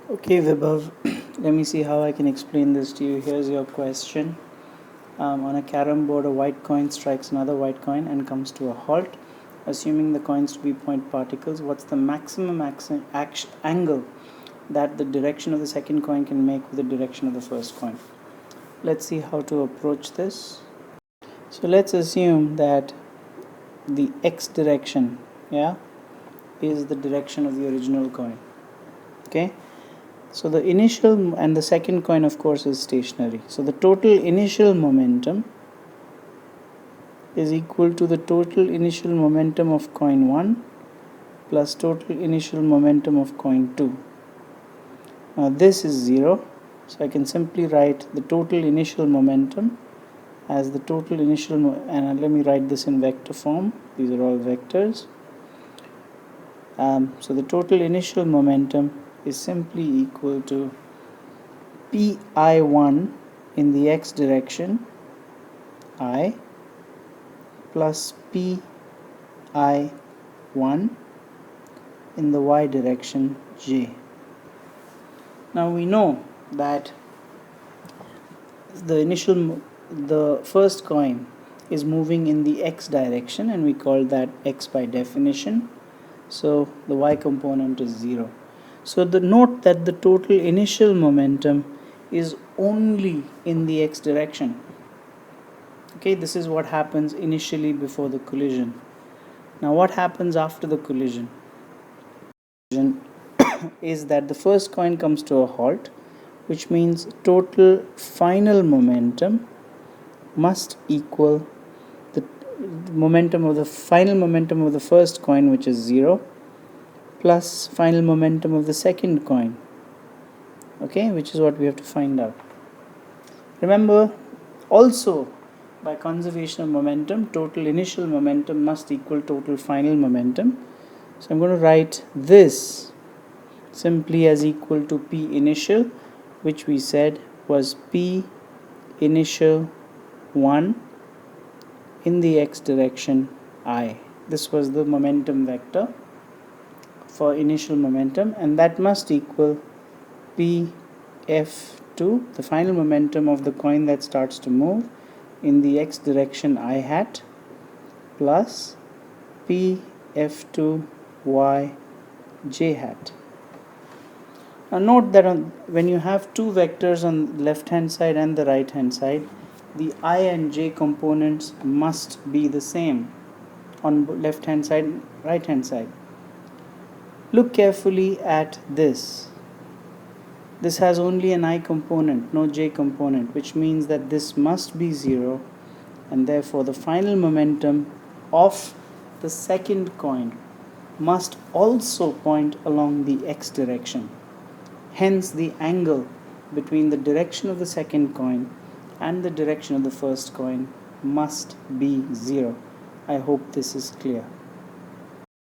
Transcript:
Okay, Vibhav, let me see how I can explain this to you. Here's your question. On a carrom board, a white coin strikes another white coin and comes to a halt. Assuming the coins to be point particles, what's the maximum angle that the direction of the second coin can make with the direction of the first coin? Let's see how to approach this. So let's assume that the x direction, is the direction of the original coin. Okay. So the initial and the second coin, of course, is stationary. So the total initial momentum is equal to the total initial momentum of coin 1 plus total initial momentum of coin 2. Now this is 0, so I can simply write the total initial momentum as the total initial and let me write this in vector form. These are all vectors. So the total initial momentum is simply equal to pi1 in the x direction I plus pi1 in the y direction j. Now we know that the first coin is moving in the x direction, and we call that x by definition. So the y component is 0. So note that the total initial momentum is only in the x direction. Okay, this is what happens initially before the collision. Now what happens after the collision is that the first coin comes to a halt, which means total final momentum must equal the final momentum of the first coin, which is 0, plus final momentum of the second coin, okay, which is what we have to find out. Remember, also by conservation of momentum, total initial momentum must equal total final momentum. So I'm going to write this simply as equal to P initial, which we said was P initial 1 in the x direction I. This was the momentum vector for initial momentum, and that must equal Pf2, the final momentum of the coin that starts to move in the x direction I hat, plus Pf2y j hat. Now note that when you have two vectors on the left hand side and the right hand side, the I and j components must be the same on left hand side and right hand side. Look carefully at this. This has only an I component, no j component, which means that this must be 0, and therefore the final momentum of the second coin must also point along the x direction. Hence the angle between the direction of the second coin and the direction of the first coin must be 0. I hope this is clear.